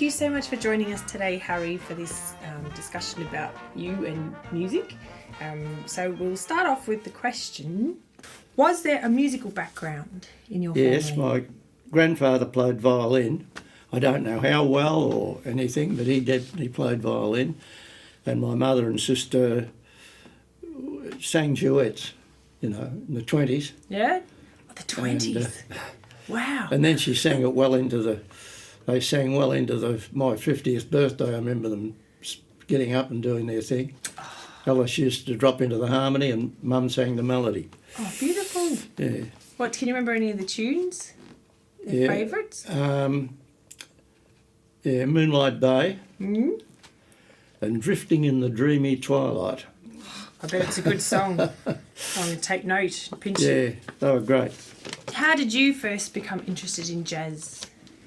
you so much for joining us today, Harry, for this discussion about you and music. So we'll start off with the question, was there a musical background in your family? Yes, my grandfather played violin. I don't know how well or anything, but he definitely played violin. And my mother and sister sang duets, in the 20s. Yeah? Oh, the 20s. Wow. And then she sang it well into they sang well into my 50th birthday. I remember them getting up and doing their thing. Alice used to drop into the harmony and Mum sang the melody. Oh, beautiful. Yeah. What, can you remember any of the tunes? The favourites? Moonlight Bay and Drifting in the Dreamy Twilight. I bet it's a good song. I'm going to take note. Pinch it. Yeah, they were great. How did you first become interested in jazz?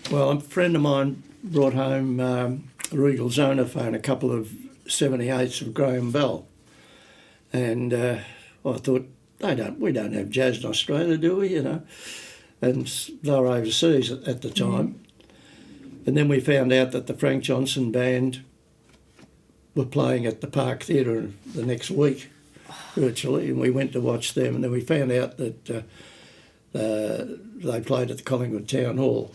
Well, a friend of mine brought home a Regal Zonophone, a couple of 78s of Graham Bell. And I thought, we don't have jazz in Australia, do we, And they were overseas at the time. And then we found out that the Frank Johnson Band were playing at the Park Theatre the next week, virtually, and we went to watch them. And then we found out that they played at the Collingwood Town Hall.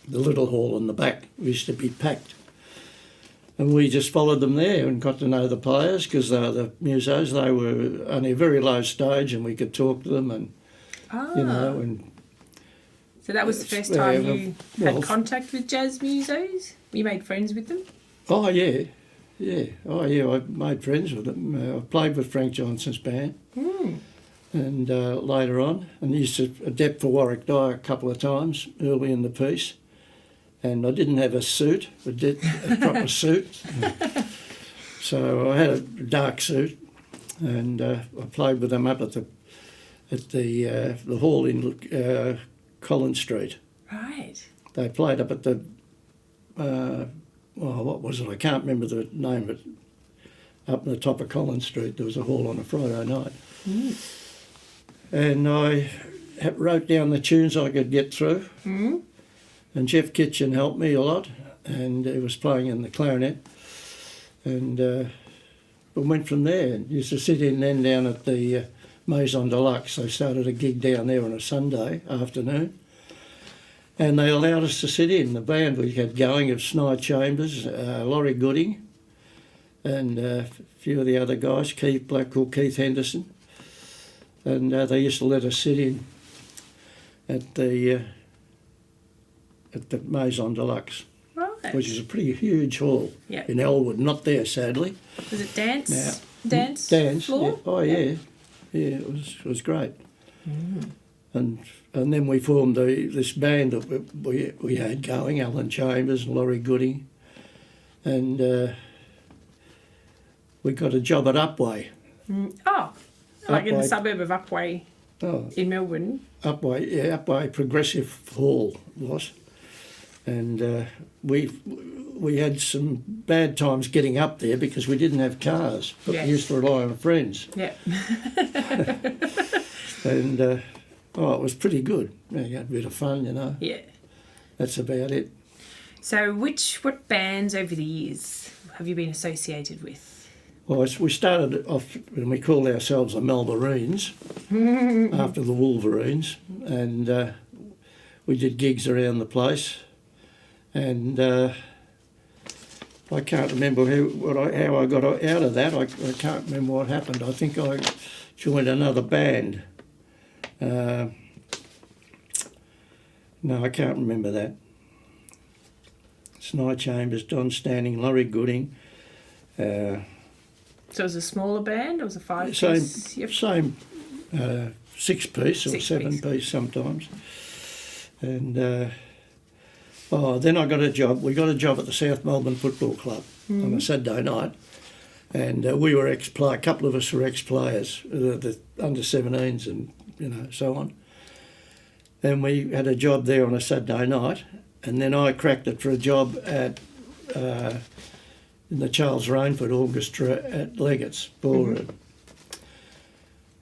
The little hall in the back used to be packed. And we just followed them there and got to know the players because they were the musos. They were only a very low stage and we could talk to them and, and... So that was the first time you had contact with jazz musos? You made friends with them? Oh, yeah. Yeah. Oh, yeah, I made friends with them. I played with Frank Johnson's band. And later on, and used to adapt for Warwick Dye a couple of times early in the piece. And I didn't have a suit, a proper suit. So I had a dark suit, and I played with them up at the hall in Collins Street. Right. They played up at the what was it? I can't remember the name of it. Up on the top of Collins Street, there was a hall on a Friday night. And I wrote down the tunes I could get through. And Jeff Kitchen helped me a lot, and he was playing in the clarinet. And we went from there and used to sit in then down at the Maison Deluxe. They started a gig down there on a Sunday afternoon. And they allowed us to sit in. The band we had going of Sny Chambers, Laurie Gooding, and a few of the other guys, Keith Blackwell, Keith Henderson. And they used to let us sit in at the Maison Deluxe, right. Which is a pretty huge hall in Elwood. Not there, sadly. Was it dance? Dance floor? Yeah. Oh, yeah. Yeah, it was great. And then we formed this band that we had going, Alan Chambers and Laurie Gooding. And we got a job at Upway. Like in the suburb of Upway in Melbourne. Upway Progressive Hall was. And we had some bad times getting up there because we didn't have cars, but we used to rely on friends. Yeah. And it was pretty good. You had a bit of fun, Yeah. That's about it. So what bands over the years have you been associated with? Well, we started off when we called ourselves the Melbournes after the Wolverines, and we did gigs around the place. And I can't remember how I got out of that. I can't remember what happened. I think I joined another band. No, I can't remember that. Sny Chambers, Don Standing, Laurie Gooding. So it was a smaller band or was it a 5-piece? Same 6-piece or 7-piece sometimes. And then I got a job. We got a job at the South Melbourne Football Club on a Saturday night. And we were a couple of us were ex-players, the under-17s and, so on. And we had a job there on a Saturday night. And then I cracked it for a job at in the Charles Rainford Orchestra at Leggett's Ballroom.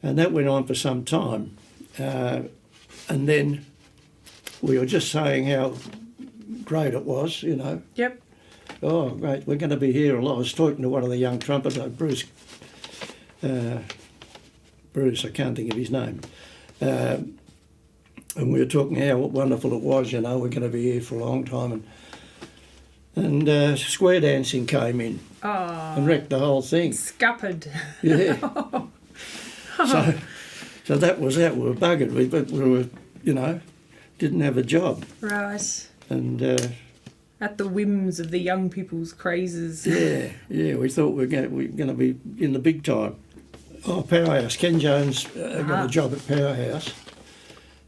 And that went on for some time. And then we were just saying how great it was, Yep. oh, great, we're going to be here a lot. I was talking to one of the young trumpeters, Bruce, I can't think of his name. And we were talking how wonderful it was, we're going to be here for a long time. And square dancing came in and wrecked the whole thing. Scuppered. Yeah. So that was out. We were buggered. We were, didn't have a job. Right. And at the whims of the young people's crazes. Yeah. We thought we were going to be in the big time. Oh, Powerhouse. Ken Jones got a job at Powerhouse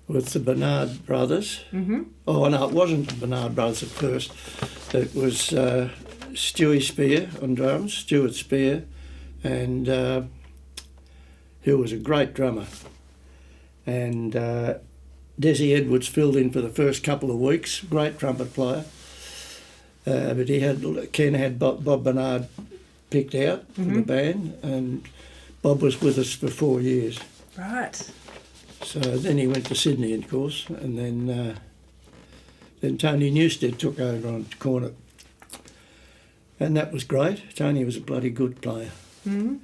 with the Bernard brothers. Mm-hmm. Oh no, it wasn't the Bernard brothers at first. It was Stewie Spear on drums, Stuart Spear, and who was a great drummer. And Desi Edwards filled in for the first couple of weeks, great trumpet player. But Ken had Bob Bernard picked out for the band, and Bob was with us for 4 years. Right. So then he went to Sydney, of course, and then Tony Newstead took over on cornet. And that was great. Tony was a bloody good player. Mm-hmm.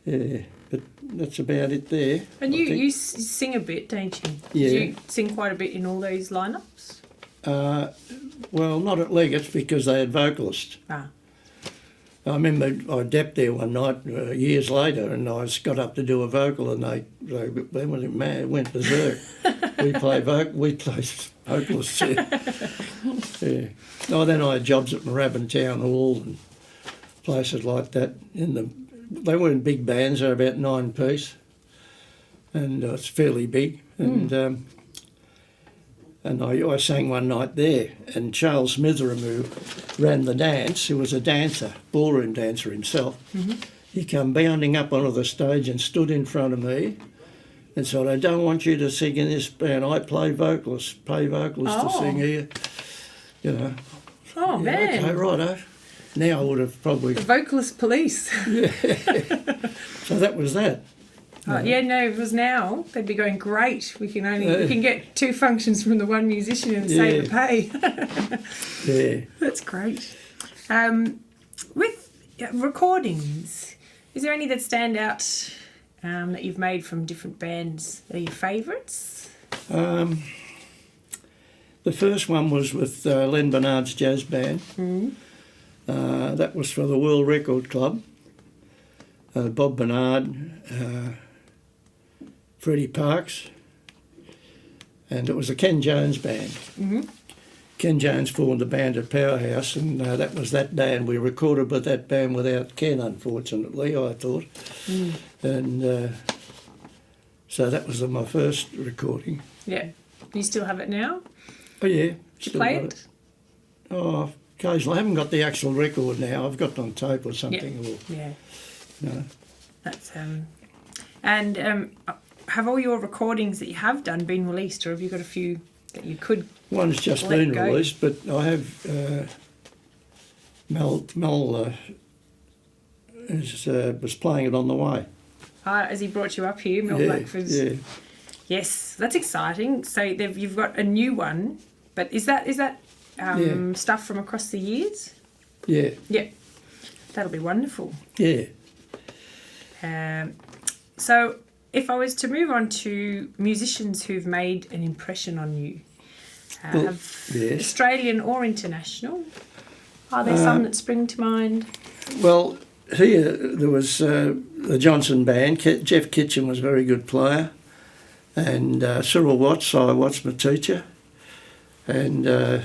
Yeah, but that's about it there. And you sing a bit, don't you? Yeah. Do you sing quite a bit in all those lineups? Well, not at Leggett's because they had vocalists. Ah. I remember I depped there one night years later, and I got up to do a vocal, and they went mad, went berserk. we played vocalists. Yeah. Oh, then I had jobs at Moorabbin Town Hall and places like that. They weren't big bands; they were about 9 piece, and it's fairly big. And I sang one night there, and Charles Smitheram, who ran the dance, who was a dancer, ballroom dancer himself, he come bounding up onto the stage and stood in front of me and said, I don't want you to sing in this band. I pay vocalists to sing here. Oh, man. Okay, righto. Now I would have probably... The vocalist police. Yeah. So that was that. It was now. They'd be going, great. We can get 2 functions from the one musician and save the pay. Yeah. That's great. With recordings, is there any that stand out that you've made from different bands that are your favourites? The first one was with Len Bernard's jazz band. Mm-hmm. That was for the World Record Club. Bob Bernard... Freddie Parks, and it was a Ken Jones band. Mm-hmm. Ken Jones formed a band at Powerhouse, and that was that day, and we recorded with that band without Ken, unfortunately, I thought. Mm. And so that was my first recording. Yeah. You still have it now? Oh, yeah. Did you play it? Oh, occasionally. I haven't got the actual record now. I've got it on tape or something. Yeah. No. That's... And have all your recordings that you have done been released, or have you got a few that you could? One's just been released, but I have Mel was playing it on the way. Has he brought you up here, Mel Blackford's? Yeah. Yes, that's exciting. So you've got a new one, but is that stuff from across the years? Yeah. Yeah, that'll be wonderful. Yeah. So if I was to move on to musicians who've made an impression on you, yes. Australian or international, are there some that spring to mind? Well, here there was the Johnson Band. Jeff Kitchen was a very good player, and Cyril Watts, Si Watts, my teacher, and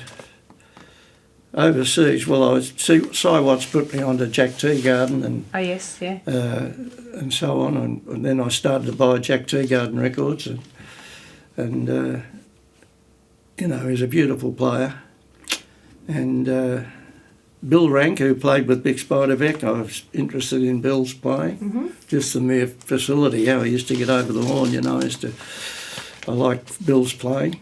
overseas, Si Watts put me on to Jack Teagarden and and so on, and then I started to buy Jack Teagarden records, and he's a beautiful player, and Bill Rank, who played with Big Spiderbeck, I was interested in Bill's playing, just the mere facility, how he used to get over the horn, I liked Bill's playing.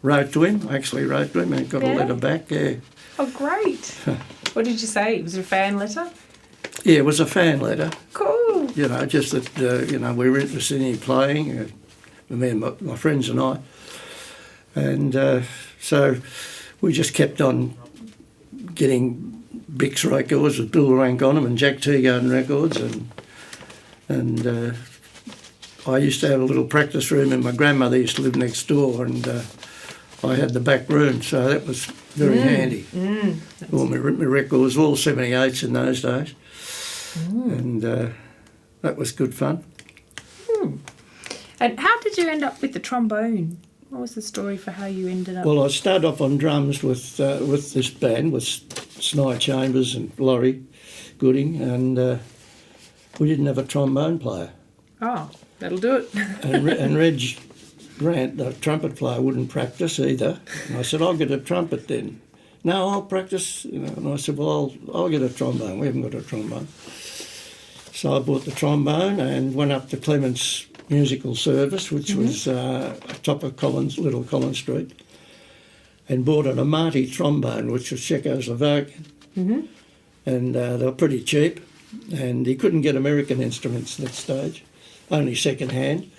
Wrote to him and got a letter back, yeah. Oh, great. What did you say? Was it a fan letter? Yeah, it was a fan letter. Cool. Just that, we were interested in him playing, me and my friends and I. And so we just kept on getting Bix records with Bill Rank on them and Jack Teagarden records, and I used to have a little practice room, and my grandmother used to live next door, and I had the back room, so that was very handy. All my records, all 78s in those days, and that was good fun. And how did you end up with the trombone? What was the story for how you ended up? Well, I started off on drums with this band, with Sny Chambers and Laurie Gooding, and we didn't have a trombone player. Oh, that'll do it. and Reg Grant, the trumpet player, wouldn't practice either. And I said, I'll get a trumpet then. No, I'll practice. And I said, well, I'll get a trombone. We haven't got a trombone. So I bought the trombone and went up to Clement's musical service, which was top of Little Collins Street, and bought an Amati trombone, which was Czechoslovakian. And they were pretty cheap, and he couldn't get American instruments at that stage, only second hand.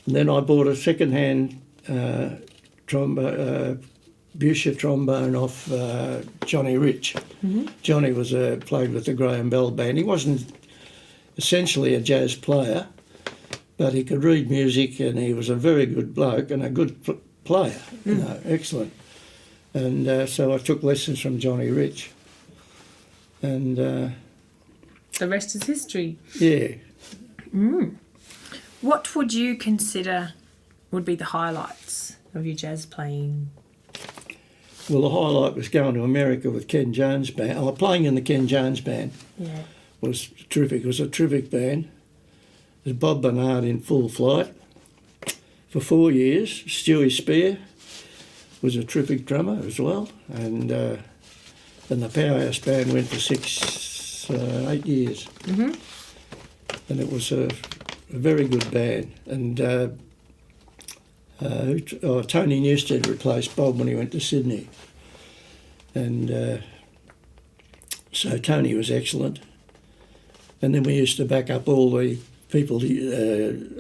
And then I bought a second hand Buscher trombone off Johnny Rich. Johnny played with the Graham Bell band. He wasn't essentially a jazz player, but he could read music, and he was a very good bloke and a good player, excellent. And so I took lessons from Johnny Rich. And the rest is history. Yeah. What would you consider would be the highlights of your jazz playing? Well, the highlight was going to America with Ken Jones' band. Playing in the Ken Jones band was terrific. It was a terrific band. There's Bob Bernard in full flight for 4 years. Stewie Spear was a terrific drummer as well, and the Powerhouse Band went for 8 years, and it was a very good band. And Tony Newstead replaced Bob when he went to Sydney, and so Tony was excellent. And then we used to back up all the people,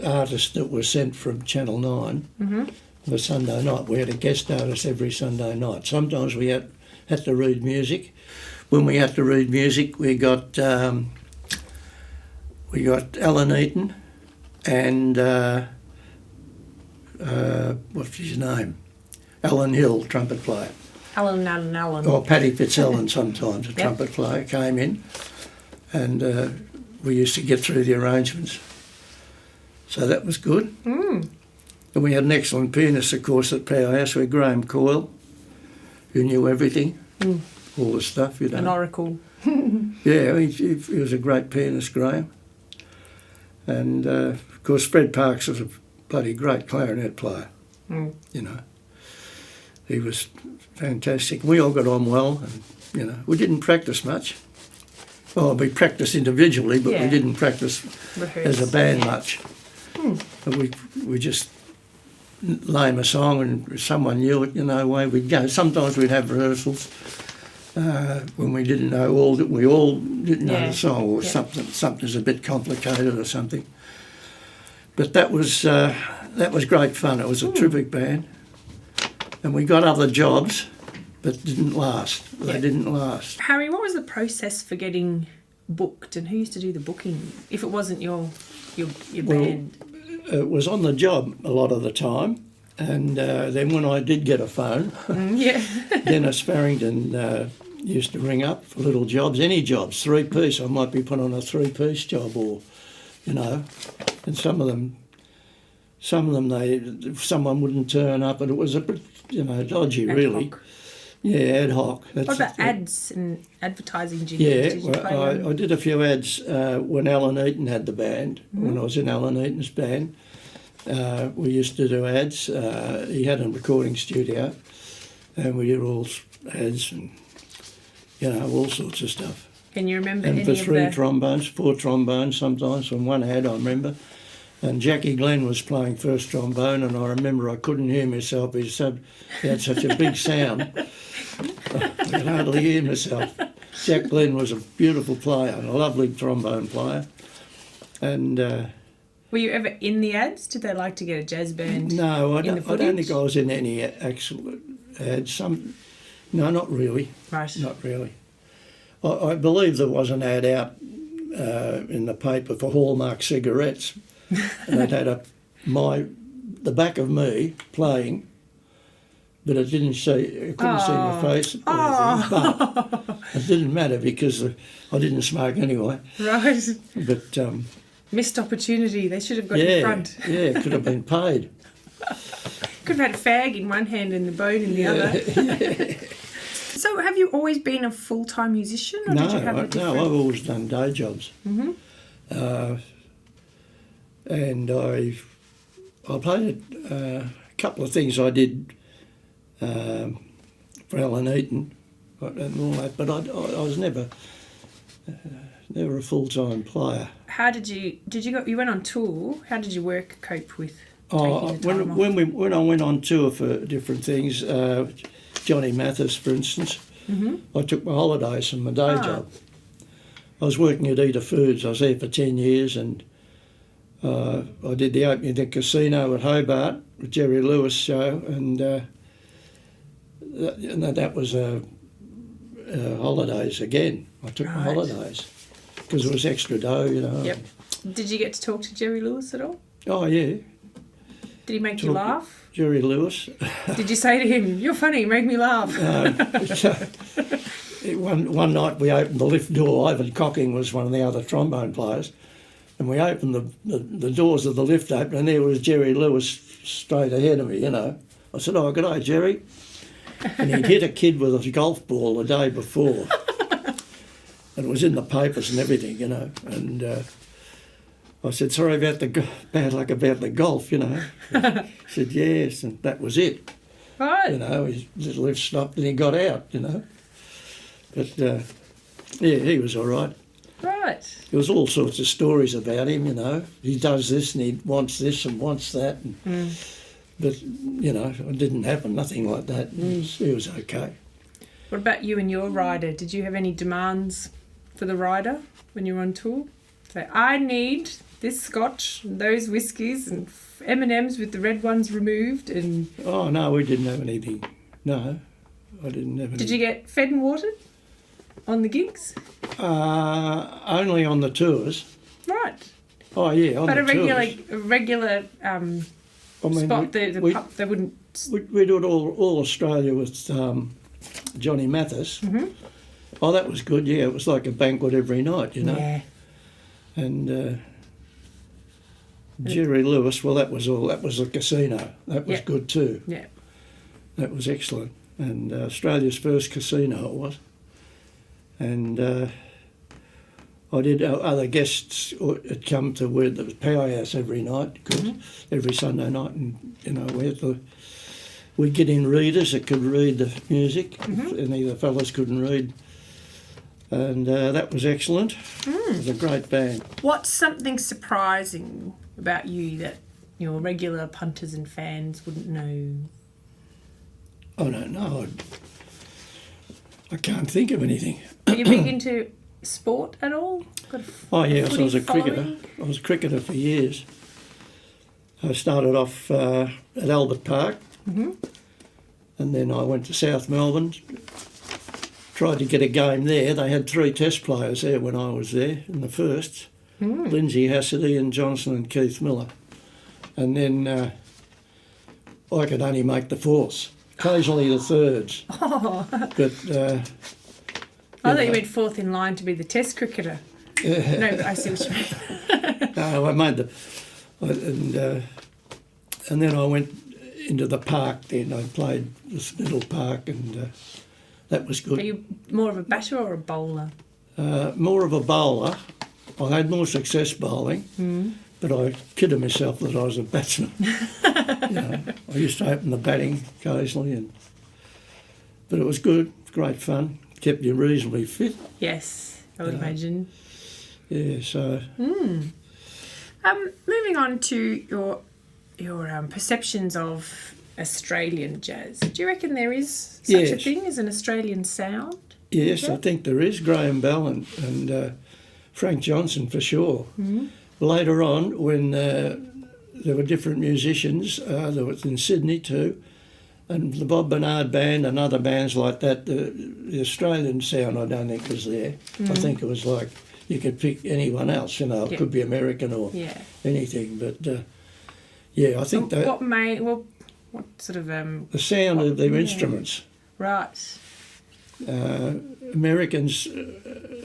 artists that were sent from Channel 9 for Sunday night. We had a guest artist every Sunday night. Sometimes we had to read music. When we had to read music, we got Alan Eaton and what's his name? Alan Hill, trumpet player. Alan. Or Paddy Fitzallen sometimes, a trumpet player, came in, and we used to get through the arrangements. So that was good. And we had an excellent pianist, of course, at Powerhouse, with Graham Coyle, who knew everything, all the stuff, An oracle. Yeah, he was a great pianist, Graham. And, of course, Fred Parks was a bloody great clarinet player, He was fantastic. We all got on well, and, we didn't practice much. Well, we practiced individually, but we didn't practice as a band much. But we just name a song, and if someone knew it, away we'd go. Sometimes we'd have rehearsals when we didn't know we all didn't know the song, or something's a bit complicated or something. But that was great fun. It was a terrific band, and we got other jobs, but didn't last. They didn't last. Harry, what was the process for getting booked, and who used to do the booking if it wasn't your band? It was on the job a lot of the time, and then when I did get a phone, Dennis Farrington used to ring up for little jobs, any jobs, 3-piece. I might be put on a 3-piece job, or and some of them, someone wouldn't turn up, and it was a bit, dodgy, really. Hoc. Yeah, ad hoc. What about ads and advertising jingles? I did a few ads when Alan Eaton had the band, when I was in Alan Eaton's band. We used to do ads. He had a recording studio, and we did all ads and, all sorts of stuff. Can you remember and any for 4 trombones sometimes from one ad, I remember. And Jackie Glenn was playing first trombone, and I remember I couldn't hear myself. He had such a big sound. I could hardly hear myself. Jack Glenn was a beautiful player, and a lovely trombone player. And were you ever in the ads? Did they like to get a jazz band? No, I don't think I was in any actual ads. No, not really. Right. Not really. I believe there was an ad out in the paper for Hallmark cigarettes, and it had the back of me playing, but it didn't see. I couldn't see my face or anything, but it didn't matter because I didn't smoke anyway. Right. But missed opportunity. They should have got in front. Yeah, could have been paid. Could have had a fag in one hand and the bone in the other. Yeah. So have you always been a full-time musician, or did you have a different... No, I've always done day jobs. Mm-hmm. And I played a couple of things I did for Alan Eaton and all that, but I was never a full-time player. How did you went on tour? How did your work cope with taking the time off? When I went on tour for different things, Johnny Mathis, for instance, I took my holidays from my day job. I was working at Eater Foods. I was there for 10 years, and I did the opening of the casino at Hobart with Jerry Lewis show, and that was holidays again. I took my holidays because it was extra dough, you know. Yep. Did you get to talk to Jerry Lewis at all? Oh, yeah. Did he make you laugh? Jerry Lewis. Did you say to him, "You're funny, make me laugh"? One night we opened the lift door. Ivan Cocking was one of the other trombone players, and we opened the doors of the lift open, and there was Jerry Lewis straight ahead of me, you know. I said, "Oh, good day, Jerry." And he'd hit a kid with a golf ball the day before. And it was in the papers and everything, you know. And I said, "Sorry about the bad luck about the golf, you know." He said, "Yes," and that was it. Right. You know, his little lift stopped and he got out, you know. But, yeah, he was all right. Right. There was all sorts of stories about him, you know. He does this and he wants this and wants that. And, but, you know, it didn't happen, nothing like that. He was okay. What about you and your rider? Did you have any demands for the rider when you were on tour? Say, I need this scotch, and those whiskies, and M&Ms with the red ones removed, and... Oh, no, we didn't have anything. No, I didn't have anything. Did you get fed and watered on the gigs? Only on the tours. Right. Oh, yeah, on but the tours. But a regular spot, the pub, they wouldn't... We did all Australia with Johnny Mathis. Mm-hmm. Oh, that was good, yeah. It was like a banquet every night, you know. Yeah. And Jerry Lewis, well, that was a casino. That was good too. Yeah. That was excellent. And Australia's first casino it was. And I did, other guests had come to where there was Powerhouse every night, every Sunday night, and, you know, we'd get in readers that could read the music, if any of the fellas couldn't read. And that was excellent. It was a great band. What's something surprising about you that your regular punters and fans wouldn't know? I don't know. I can't think of anything. Are you big into sport at all? Oh, yes, I was a cricketer. I was a cricketer for years. I started off at Albert Park, and then I went to South Melbourne. Tried to get a game there. They had 3 test players there when I was there in the first. Lindsay Hassedy and Johnson and Keith Miller. And then I could only make the 4th, occasionally the 3rds. Oh. But I thought you went 4th in line to be the test cricketer. No, I see what you mean. No, I made and then I went into the park then. I played this middle park and... that was good. Are you more of a batter or a bowler? More of a bowler. I had more success bowling, but I kidded myself that I was a batsman. You know, I used to open the batting occasionally, but it was good, great fun. Kept you reasonably fit. Yes, I would imagine. Yeah, so... Moving on to your perceptions of Australian jazz. Do you reckon there is such a thing as an Australian sound? Yes, I think there is. Graham Bell and Frank Johnson for sure. Later on, when there were different musicians, there was in Sydney too, And the Bob Bernard Band and other bands like that, the Australian sound I don't think was there. I think it was like you could pick anyone else, you know, it could be American or anything. But I think that... What sort of... the sound of their instruments. Right. Americans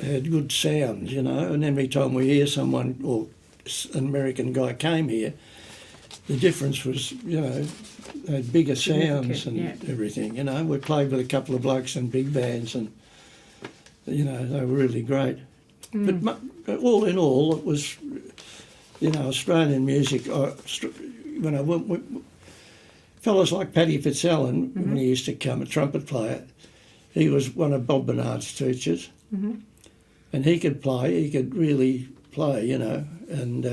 had good sounds, you know, and every time we hear someone or an American guy came here, the difference was, you know, they had bigger sounds and everything, you know. We played with a couple of blokes in big bands and, you know, they were really great. But all in all, it was, you know, Australian music. Fellas like Paddy Fitzallen, when he used to come, a trumpet player, he was one of Bob Bernard's teachers, and he could play. He could really play, you know, and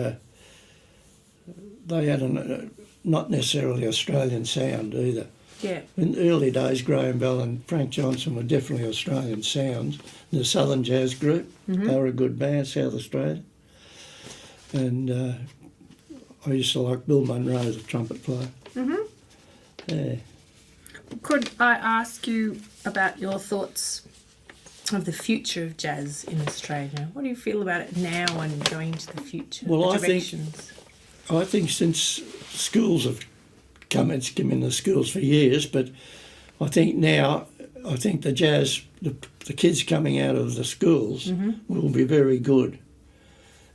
they had not necessarily Australian sound either. Yeah. In the early days, Graham Bell and Frank Johnson were definitely Australian sounds. The Southern Jazz Group, they were a good band, South Australia. And I used to like Bill Munro, the trumpet player. Yeah. Could I ask you about your thoughts of the future of jazz in Australia? What do you feel about it now and going into the future? Well, I think since schools have come, it's come in the schools for years, but I think now, the jazz, the kids coming out of the schools will be very good.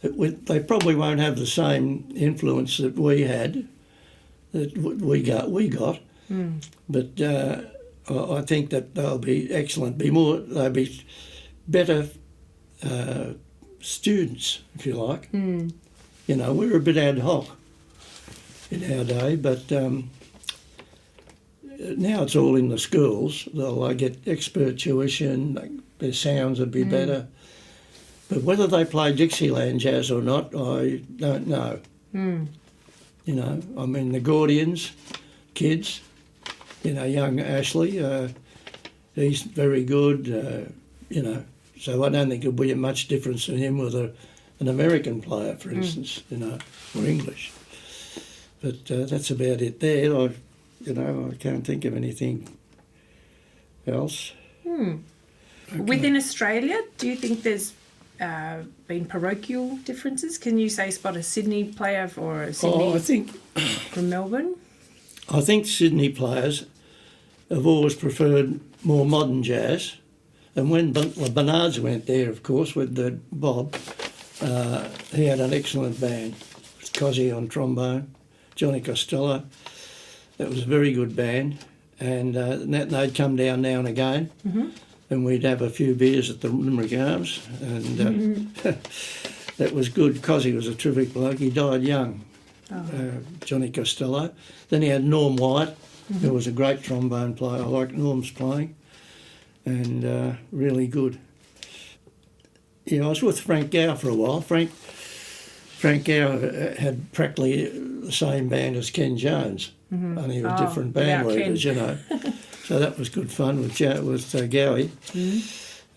They probably won't have the same influence that we had, that we got. But I think that they'll be excellent. They'll be better students, if you like. You know, we were a bit ad hoc in our day, but now it's all in the schools. They'll get expert tuition. Their sounds would be better. But whether they play Dixieland jazz or not, I don't know. You know, I mean, the Gordians, kids, you know, young Ashley, he's very good, you know, so I don't think it'll be much difference in him with an American player, for instance, you know, or English. But that's about it there. I can't think of anything else. Okay. Within Australia, do you think there's been parochial differences? Can you say spot a Sydney player or a Sydney from Melbourne? I think Sydney players have always preferred more modern jazz. And when Bernards went there, of course, with the Bob, he had an excellent band. With Cozzy on trombone, Johnny Costello. That was a very good band. And they'd come down now and again. And we'd have a few beers at the Limerick Arms. And that was good. Cozzy was a terrific bloke. He died young. Johnny Costello. Then he had Norm White, who was a great trombone player. I liked Norm's playing, and really good. Yeah, I was with Frank Gow for a while. Frank Gow had practically the same band as Ken Jones, only with different band leaders, you know. So that was good fun with Gowie,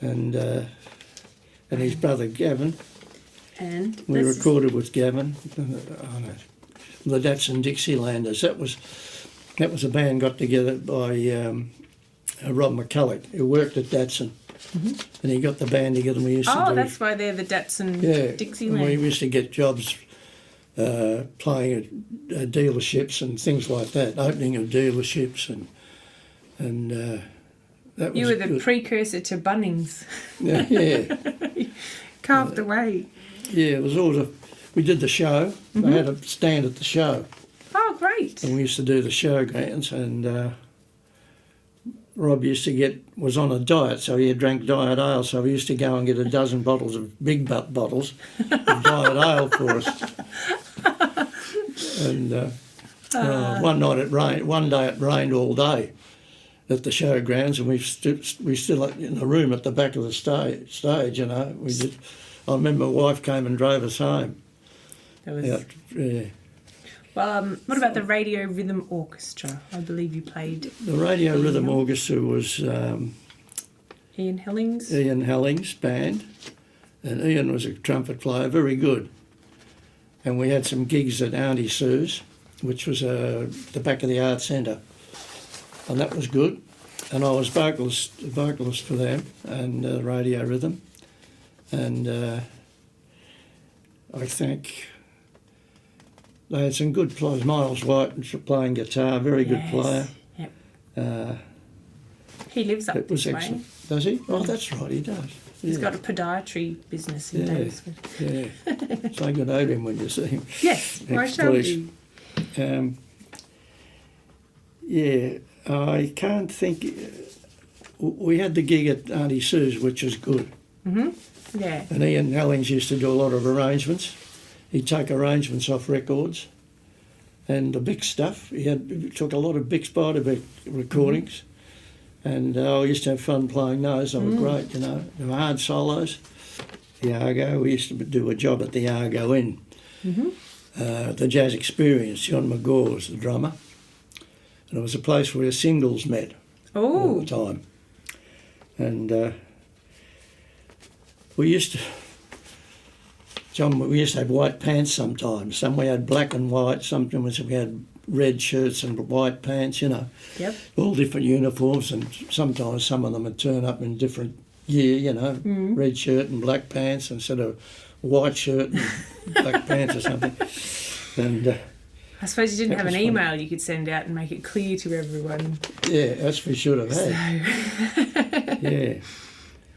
and his brother Gavin. And we recorded with Gavin. The Datsun Dixielanders. That was a band got together by Rob McCulloch, who worked at Datsun, and he got the band together. And we used to do, that's why they're the Datsun Dixielanders. We used to get jobs playing at dealerships and things like that, opening of dealerships, and that was. You were the precursor to Bunnings. Yeah. Carved away. Yeah, it was all we did the show. They had a stand at the show. Oh, great. And we used to do the showgrounds, and Rob was on a diet, so he had drank diet ale, so he used to go and get a dozen bottles of big bottles of diet ale for us. And one day it rained all day at the showgrounds, and we still in the room at the back of the stage, you know. I remember my wife came and drove us home. Well, what about the Radio Rhythm Orchestra? I believe you played. The Radio Rhythm Orchestra was Ian Hellings. Ian Hellings' band, and Ian was a trumpet player, very good. And we had some gigs at Auntie Sue's, which was the back of the Arts Centre. and that was good. And I was vocalist for them and radio rhythm. And I think they had some good players. Miles White playing guitar, very good player. Yep. He lives up this way. Excellent. Does he? Oh, that's right, he does. He's got a podiatry business in Davisford. Yeah. Say good day to him when you see him. Yes, I shall do. I can't think. We had the gig at Auntie Sue's, which was good. Mm-hmm. Yeah. And Ian Hellings used to do a lot of arrangements. He'd take arrangements off records and the big stuff. He took a lot of big Spider recordings. And I used to have fun playing those. They were great, you know. They were hard solos. The Argo, we used to do a job at the Argo Inn. The Jazz Experience, John McGaw was the drummer. And it was a place where singles met all the time. And we used to have white pants sometimes. Some we had black and white, sometimes we had red shirts and white pants, you know. Yep. All different uniforms, and sometimes some of them would turn up in different gear, you know, red shirt and black pants instead of white shirt and black pants or something. And I suppose you didn't have an email you could send out and make it clear to everyone. Yeah, that's we should have had. Yeah.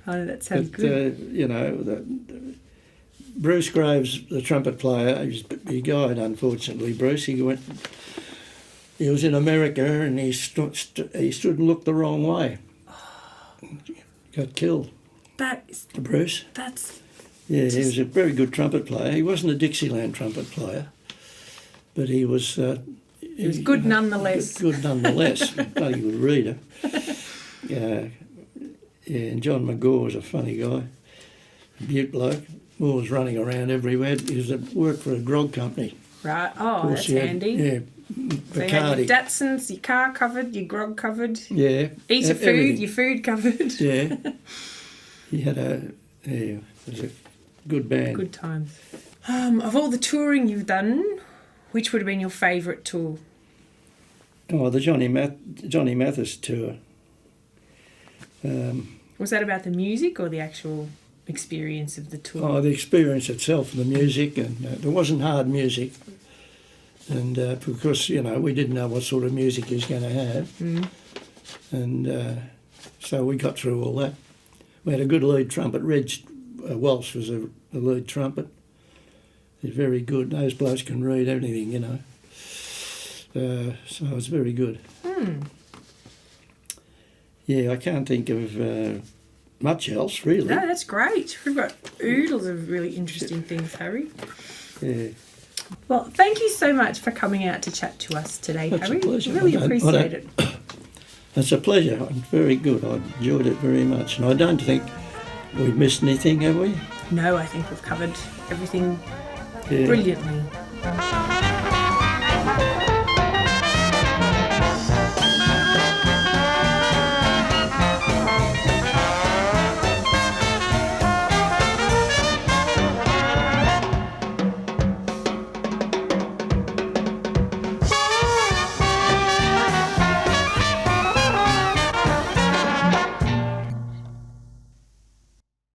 Oh, that sounds good. You know, Bruce Graves, the trumpet player, he died unfortunately. Bruce, he was in America and he stood and looked the wrong way. Got killed. Bruce. Yeah, he was a very good trumpet player. He wasn't a Dixieland trumpet player, but he was. He was good nonetheless. Good nonetheless. Bloody good reader. Yeah, and John McGaw was a funny guy, Butte bloke. Was running around everywhere. He worked for a grog company. Right. Oh, that's handy. Yeah. So you had your Datsuns, your car covered, your grog covered. Yeah. Eat your food, your food covered. Yeah. He had it was a good band. Good times. Of all the touring you've done, which would have been your favourite tour? Oh, the Johnny Mathis tour. Was that about the music or the actual experience of the tour? Oh, the experience itself, the music, and there wasn't hard music. And because, you know, we didn't know what sort of music he was going to have. And so we got through all that. We had a good lead trumpet. Reg Walsh was the lead trumpet. He's very good. Those blokes can read anything, you know. So it was very good. Yeah, I can't think of much else, really. No, that's great. We've got oodles of really interesting things, Harry. Yeah. Well, thank you so much for coming out to chat to us today, That's Harry. a pleasure. Really appreciate it. It's a pleasure. Very good. I enjoyed it very much. And I don't think we've missed anything, have we? No, I think we've covered everything brilliantly.